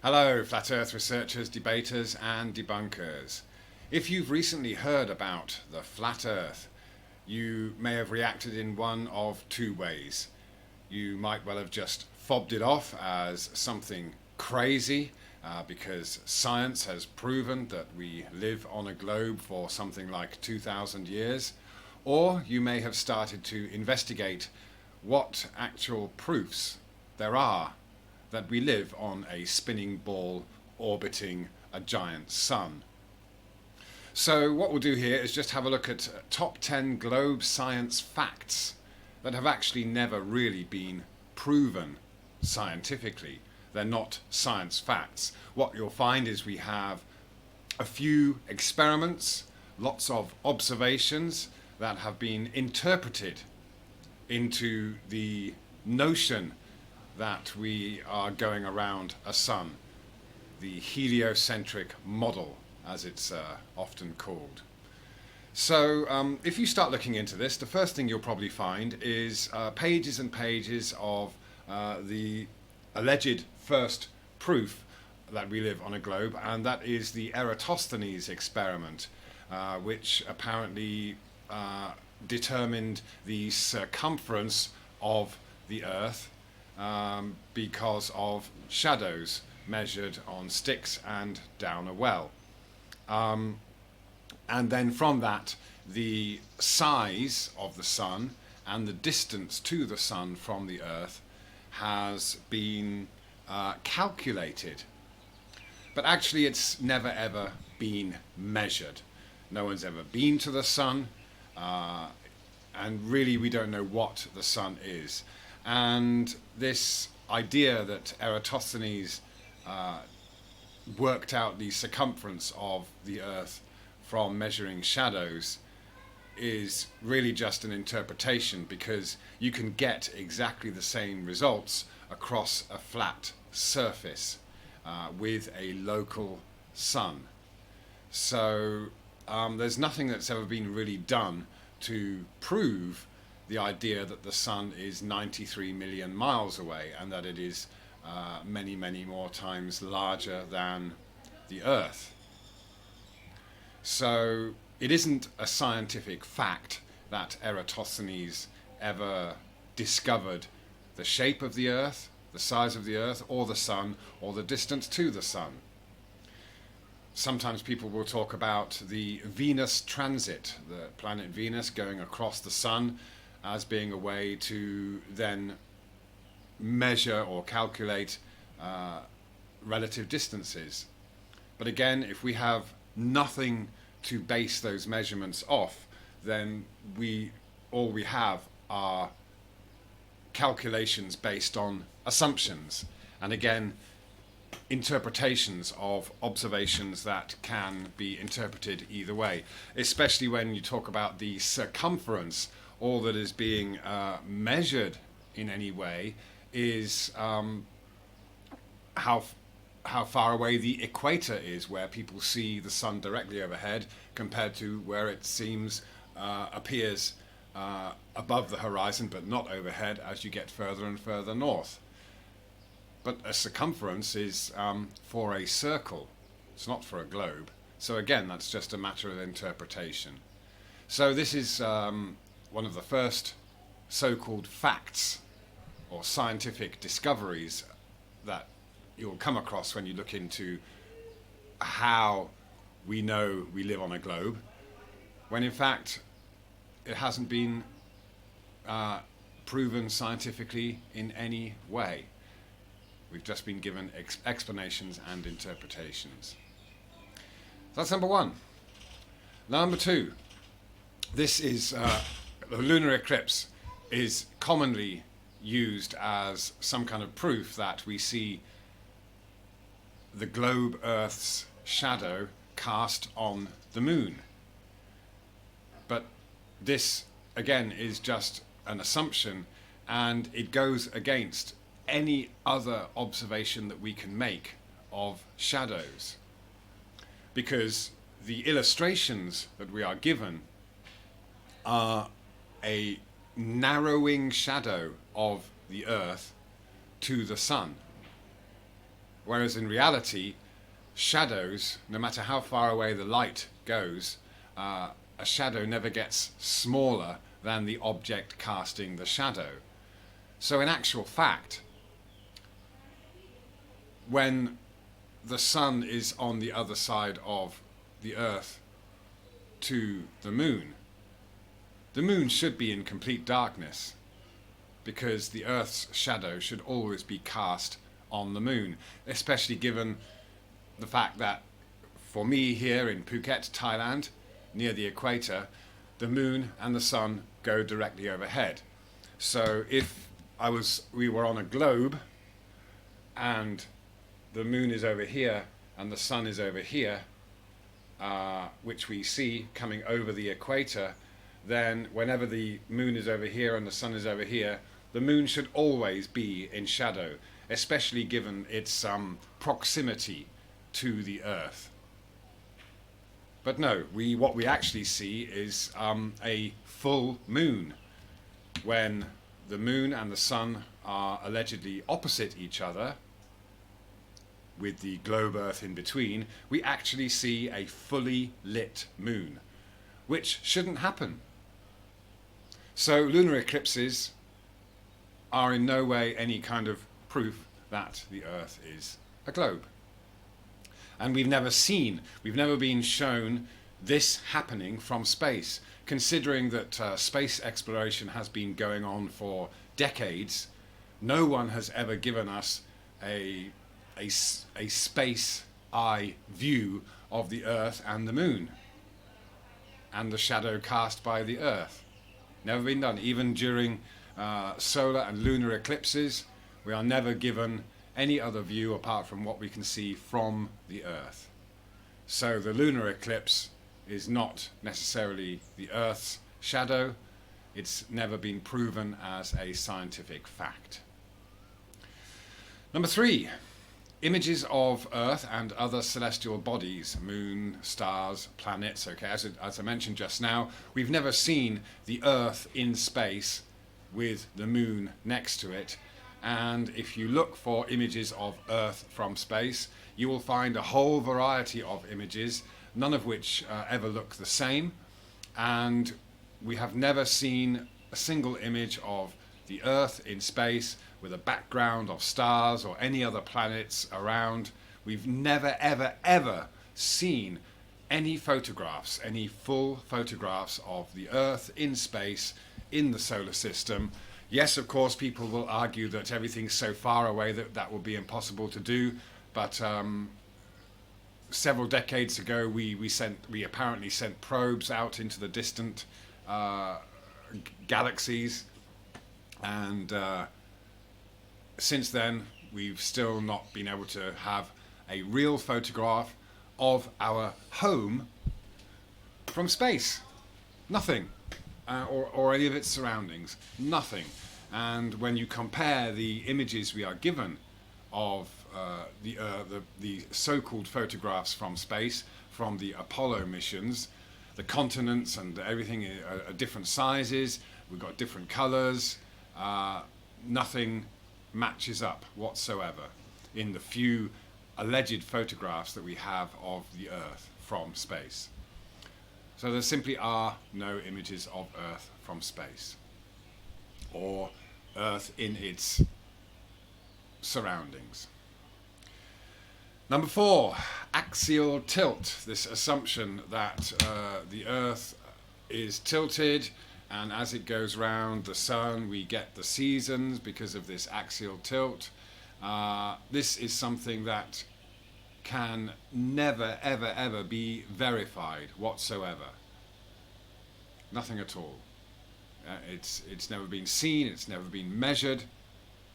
Hello, Flat Earth researchers, debaters, and debunkers. If you've recently heard about the Flat Earth, you may have reacted in one of two ways. You might well have just fobbed it off as something crazy because science has proven that we live on a globe for something like 2,000 years. Or you may have started to investigate what actual proofs there are that we live on a spinning ball orbiting a giant sun. So what we'll do here is just have a look at top 10 globe science facts that have actually never really been proven scientifically. They're not science facts. What you'll find is we have a few experiments, lots of observations that have been interpreted into the notion that we are going around a sun, the heliocentric model, as it's often called. So if you start looking into this, the first thing you'll probably find is pages and pages of the alleged first proof that we live on a globe, and that is the Eratosthenes experiment, which apparently determined the circumference of the Earth because of shadows measured on sticks and down a well. And then from that, the size of the sun and the distance to the sun from the Earth has been calculated. But actually it's never ever been measured. No one's ever been to the sun, and really we don't know what the sun is. And this idea that Eratosthenes worked out the circumference of the Earth from measuring shadows is really just an interpretation, because you can get exactly the same results across a flat surface with a local sun. So there's nothing that's ever been really done to prove the idea that the sun is 93 million miles away and that it is many, many more times larger than the Earth. So it isn't a scientific fact that Eratosthenes ever discovered the shape of the Earth, the size of the Earth, or the sun, or the distance to the sun. Sometimes people will talk about the Venus transit, the planet Venus going across the sun, as being a way to then measure or calculate relative distances. But again, if we have nothing to base those measurements off, then all we have are calculations based on assumptions, and again, interpretations of observations that can be interpreted either way, especially when you talk about the circumference. All that is being measured in any way is how far away the equator is, where people see the sun directly overhead, compared to where it appears above the horizon but not overhead as you get further and further north. But a circumference is for a circle, it's not for a globe. So again, that's just a matter of interpretation. So this is one of the first so-called facts or scientific discoveries that you'll come across when you look into how we know we live on a globe, when in fact it hasn't been proven scientifically in any way. We've just been given explanations and interpretations. So that's number one. Number two, this is the lunar eclipse is commonly used as some kind of proof that we see the globe Earth's shadow cast on the moon. But this, again, is just an assumption, and it goes against any other observation that we can make of shadows, because the illustrations that we are given are a narrowing shadow of the Earth to the sun. Whereas in reality, shadows, no matter how far away the light goes, a shadow never gets smaller than the object casting the shadow. So in actual fact, when the sun is on the other side of the Earth to the moon should be in complete darkness, because the Earth's shadow should always be cast on the moon, especially given the fact that for me here in Phuket, Thailand, near the equator, the moon and the sun go directly overhead. So if we were on a globe and the moon is over here and the sun is over here, which we see coming over the equator, then whenever the moon is over here and the sun is over here, the moon should always be in shadow, especially given its proximity to the Earth. But no, what we actually see is a full moon. When the moon and the sun are allegedly opposite each other, with the globe Earth in between, we actually see a fully lit moon, which shouldn't happen. So lunar eclipses are in no way any kind of proof that the Earth is a globe. And we've never been shown this happening from space. Considering that space exploration has been going on for decades, no one has ever given us a space eye view of the Earth and the moon and the shadow cast by the Earth. Never been done. Even during solar and lunar eclipses, we are never given any other view apart from what we can see from the Earth. So the lunar eclipse is not necessarily the Earth's shadow. It's never been proven as a scientific fact. Number 3, images of Earth and other celestial bodies, moon, stars, planets. Okay, as I mentioned just now, we've never seen the Earth in space with the moon next to it. And if you look for images of Earth from space, you will find a whole variety of images, none of which ever look the same. And we have never seen a single image of the Earth in space with a background of stars or any other planets around. We've never, ever, ever seen any photographs, any full photographs of the Earth in space in the solar system. Yes, of course, people will argue that everything's so far away that will be impossible to do. But several decades ago, we apparently sent probes out into the distant galaxies, and since then, we've still not been able to have a real photograph of our home from space. Nothing. Or any of its surroundings. Nothing. And when you compare the images we are given of the so-called photographs from space, from the Apollo missions, the continents and everything are different sizes, we've got different colors, nothing matches up whatsoever in the few alleged photographs that we have of the Earth from space. So there simply are no images of Earth from space, or Earth in its surroundings. Number 4, axial tilt, this assumption that the Earth is tilted, and as it goes round the sun we get the seasons because of this axial tilt. This is something that can never, ever, ever be verified whatsoever. Nothing at all. It's never been seen, it's never been measured,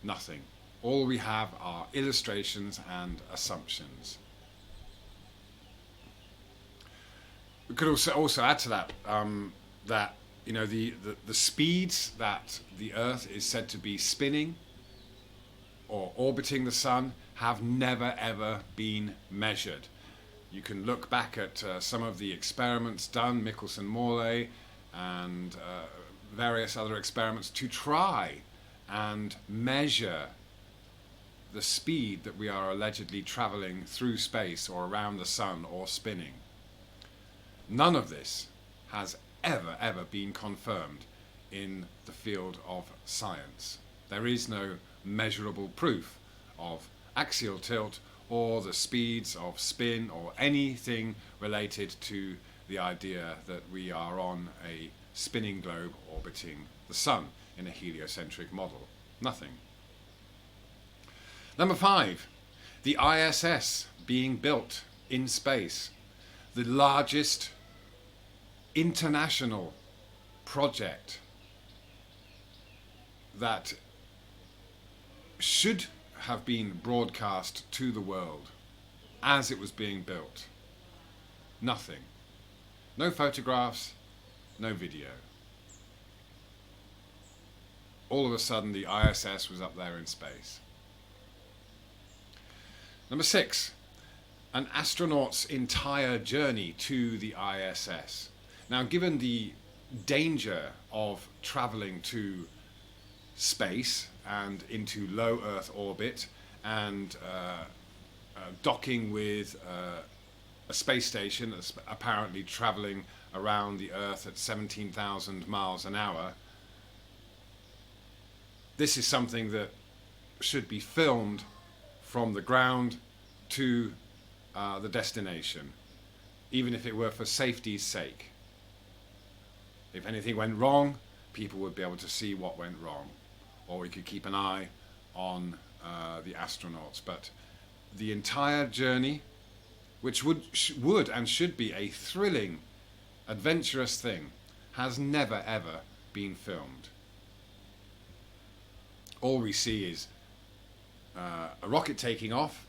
nothing. All we have are illustrations and assumptions. We could also add to that that the speeds that the Earth is said to be spinning or orbiting the sun have never ever been measured. You can look back at some of the experiments done, Michelson-Morley and various other experiments, to try and measure the speed that we are allegedly travelling through space or around the sun or spinning. None of this has ever been confirmed in the field of science. There is no measurable proof of axial tilt or the speeds of spin or anything related to the idea that we are on a spinning globe orbiting the sun in a heliocentric model. Nothing. Number 5, the ISS being built in space, the largest international project that should have been broadcast to the world as it was being built. Nothing. No photographs, no video. All of a sudden the ISS was up there in space. Number 6, an astronaut's entire journey to the ISS. Now, given the danger of traveling to space and into low Earth orbit and docking with a space station that's apparently traveling around the Earth at 17,000 miles an hour, this is something that should be filmed from the ground to the destination, even if it were for safety's sake. If anything went wrong, people would be able to see what went wrong, or we could keep an eye on the astronauts. But the entire journey, which would and should be a thrilling, adventurous thing, has never ever been filmed. All we see is a rocket taking off.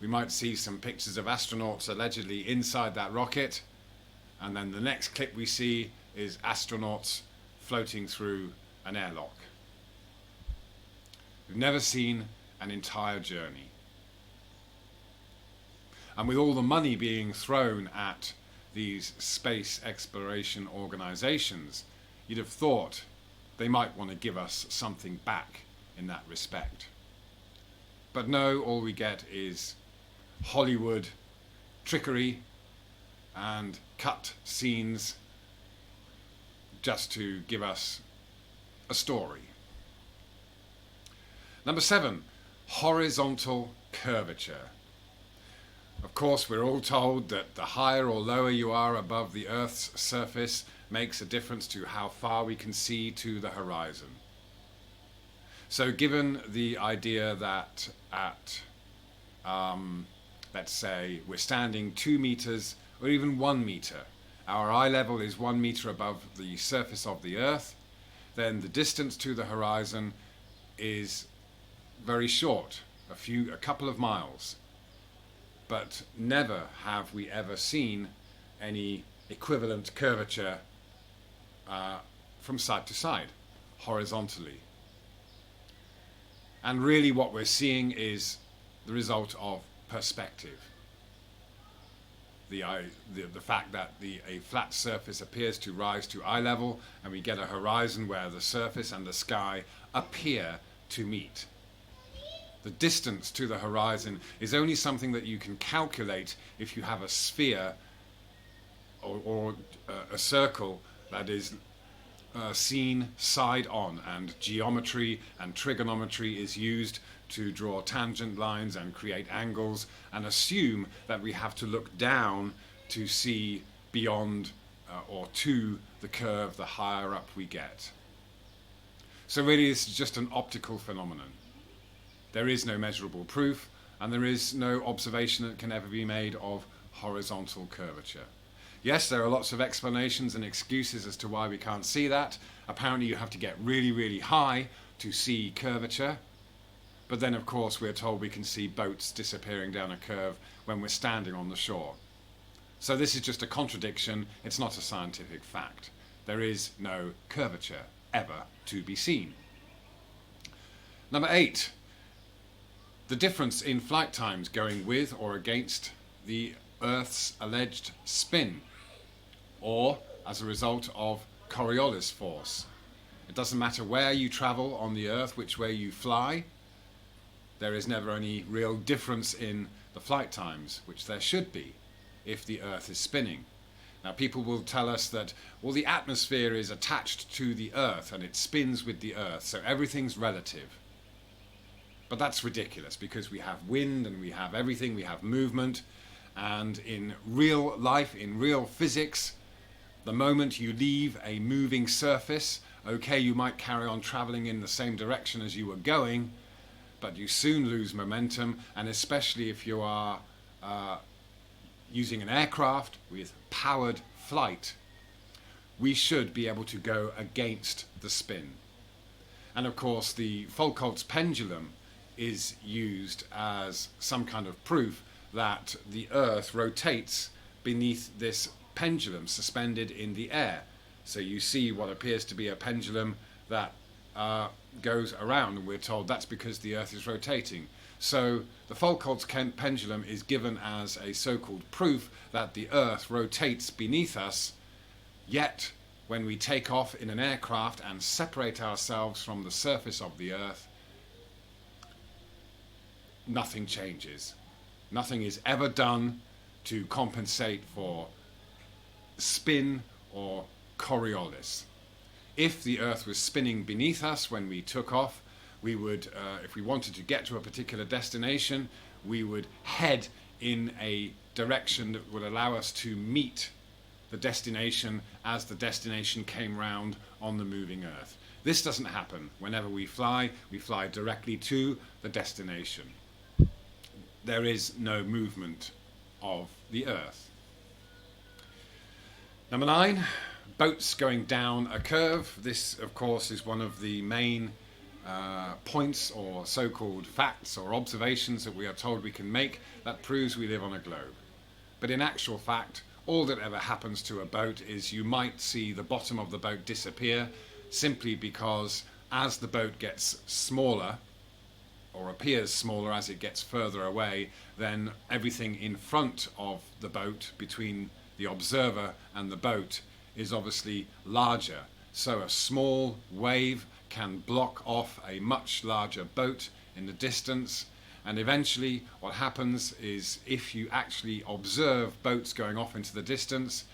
We might see some pictures of astronauts allegedly inside that rocket, and then the next clip we see is astronauts floating through an airlock. We've never seen an entire journey. And with all the money being thrown at these space exploration organizations, you'd have thought they might want to give us something back in that respect. But no, all we get is Hollywood trickery and cut scenes just to give us a story. Number 7, horizontal curvature. Of course, we're all told that the higher or lower you are above the Earth's surface makes a difference to how far we can see to the horizon. So given the idea that at, let's say, we're standing 2 meters or even 1 meter, our eye level is 1 meter above the surface of the Earth, then the distance to the horizon is very short, a couple of miles. But never have we ever seen any equivalent curvature from side to side, horizontally. And really what we're seeing is the result of perspective. The fact that a flat surface appears to rise to eye level, and we get a horizon where the surface and the sky appear to meet. The distance to the horizon is only something that you can calculate if you have a sphere or a circle that is seen side on, and geometry and trigonometry is used to draw tangent lines and create angles and assume that we have to look down to see beyond or to the curve the higher up we get. So really this is just an optical phenomenon. There is no measurable proof, and there is no observation that can ever be made of horizontal curvature. Yes, there are lots of explanations and excuses as to why we can't see that. Apparently you have to get really, really high to see curvature. But then, of course, we're told we can see boats disappearing down a curve when we're standing on the shore. So this is just a contradiction. It's not a scientific fact. There is no curvature ever to be seen. Number 8. The difference in flight times going with or against the Earth's alleged spin, or as a result of Coriolis force. It doesn't matter where you travel on the Earth, which way you fly, there is never any real difference in the flight times, which there should be if the Earth is spinning. Now, people will tell us that, well, the atmosphere is attached to the Earth and it spins with the Earth, so everything's relative. But that's ridiculous, because we have wind and we have everything, we have movement, and in real life, in real physics, the moment you leave a moving surface, okay, you might carry on traveling in the same direction as you were going, but you soon lose momentum, and especially if you are using an aircraft with powered flight, we should be able to go against the spin. And of course, the Foucault's pendulum is used as some kind of proof that the Earth rotates beneath this pendulum suspended in the air. So you see what appears to be a pendulum that goes around, and we're told that's because the Earth is rotating. So the Foucault's pendulum is given as a so-called proof that the Earth rotates beneath us, yet when we take off in an aircraft and separate ourselves from the surface of the Earth, nothing changes. Nothing is ever done to compensate for spin or Coriolis. If the Earth was spinning beneath us when we took off, we would, if we wanted to get to a particular destination, we would head in a direction that would allow us to meet the destination as the destination came round on the moving Earth. This doesn't happen. Whenever we fly directly to the destination. There is no movement of the Earth. Number 9, boats going down a curve. This, of course, is one of the main points or so-called facts or observations that we are told we can make that proves we live on a globe. But in actual fact, all that ever happens to a boat is you might see the bottom of the boat disappear, simply because as the boat gets smaller, or appears smaller as it gets further away, then everything in front of the boat, between the observer and the boat, is obviously larger. So a small wave can block off a much larger boat in the distance, and eventually what happens is, if you actually observe boats going off into the distance,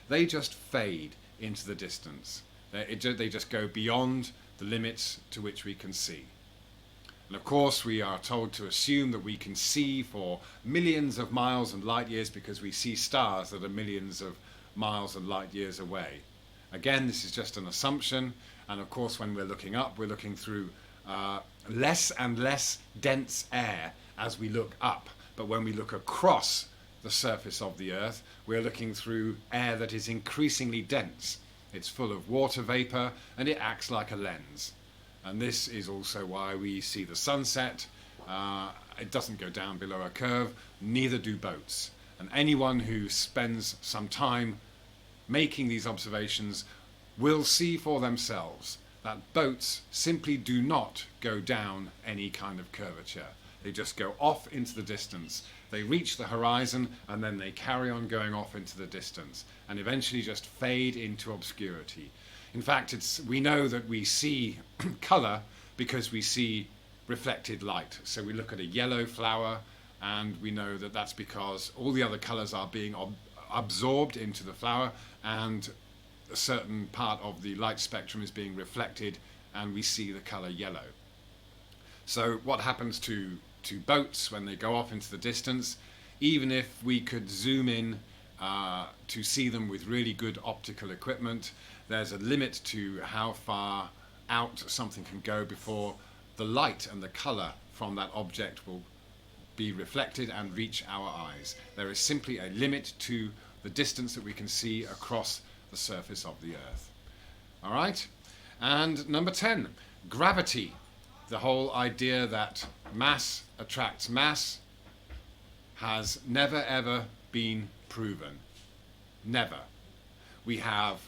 they just fade into the distance. They just go beyond the limits to which we can see. And of course, we are told to assume that we can see for millions of miles and light years because we see stars that are millions of miles and light years away. Again, this is just an assumption. And of course, when we're looking up, we're looking through less and less dense air as we look up. But when we look across the surface of the Earth, we're looking through air that is increasingly dense. It's full of water vapor, and it acts like a lens. And this is also why we see the sunset. It doesn't go down below a curve, neither do boats. And anyone who spends some time making these observations will see for themselves that boats simply do not go down any kind of curvature. They just go off into the distance. They reach the horizon and then they carry on going off into the distance and eventually just fade into obscurity. In fact, we know that we see colour because we see reflected light. So we look at a yellow flower and we know that that's because all the other colours are being absorbed into the flower, and a certain part of the light spectrum is being reflected and we see the colour yellow. So what happens to boats when they go off into the distance? Even if we could zoom in to see them with really good optical equipment, there's a limit to how far out something can go before the light and the colour from that object will be reflected and reach our eyes. There is simply a limit to the distance that we can see across the surface of the Earth. All right? And number 10, gravity. The whole idea that mass attracts mass has never ever been proven. Never. We have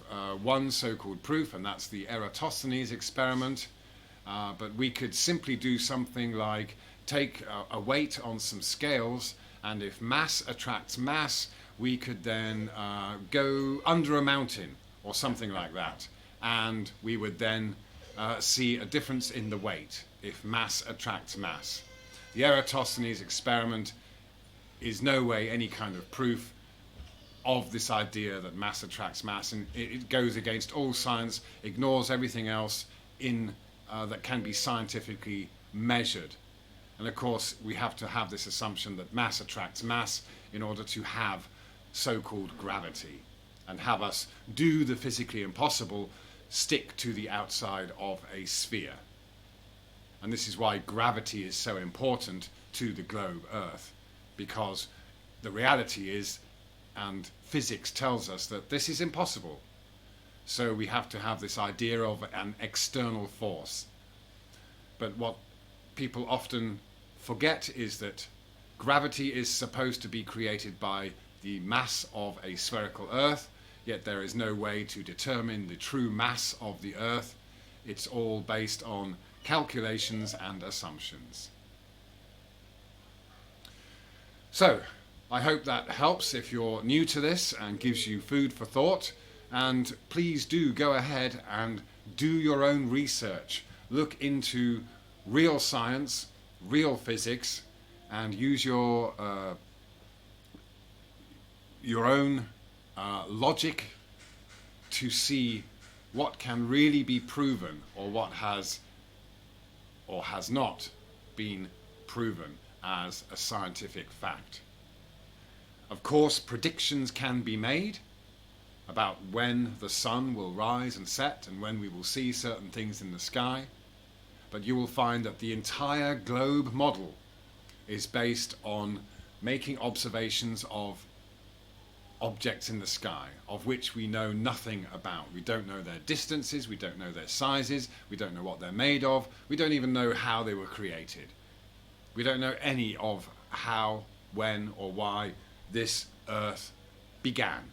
one so-called proof, and that's the Eratosthenes experiment. But we could simply do something like take a weight on some scales, and if mass attracts mass, we could then go under a mountain or something like that, and we would then see a difference in the weight if mass attracts mass. The Eratosthenes experiment is no way any kind of proof of this idea that mass attracts mass, and it goes against all science, ignores everything else that can be scientifically measured. And of course, we have to have this assumption that mass attracts mass in order to have so-called gravity, and have us do the physically impossible, stick to the outside of a sphere. And this is why gravity is so important to the globe Earth, because the reality is, and physics tells us, that this is impossible. So we have to have this idea of an external force. But what people often forget is that gravity is supposed to be created by the mass of a spherical Earth, yet there is no way to determine the true mass of the Earth. It's all based on calculations and assumptions. So, I hope that helps if you're new to this and gives you food for thought. And please do go ahead and do your own research. Look into real science, real physics, and use your own logic to see what can really be proven, or what has or has not been proven as a scientific fact. Of course, predictions can be made about when the sun will rise and set and when we will see certain things in the sky, but you will find that the entire globe model is based on making observations of objects in the sky, of which we know nothing about. We don't know their distances, we don't know their sizes, we don't know what they're made of, we don't even know how they were created. We don't know any of how, when, or why this Earth began.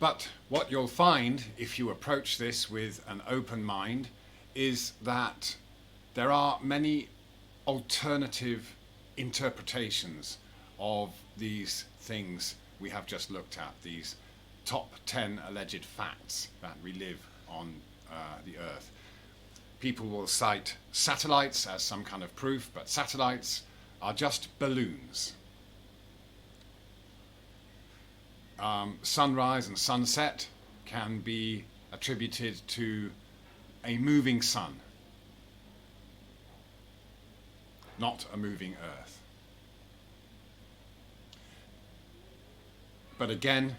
But what you'll find, if you approach this with an open mind, is that there are many alternative interpretations of these things we have just looked at, these top 10 alleged facts that we live on the Earth. People will cite satellites as some kind of proof, but satellites are just balloons. Sunrise and sunset can be attributed to a moving sun, not a moving Earth. But again,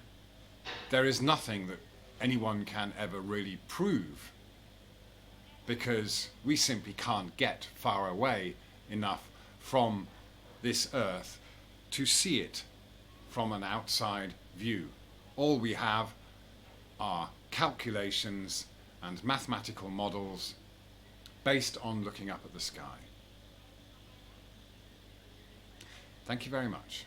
there is nothing that anyone can ever really prove, because we simply can't get far away enough from this Earth to see it from an outside view. All we have are calculations and mathematical models based on looking up at the sky. Thank you very much.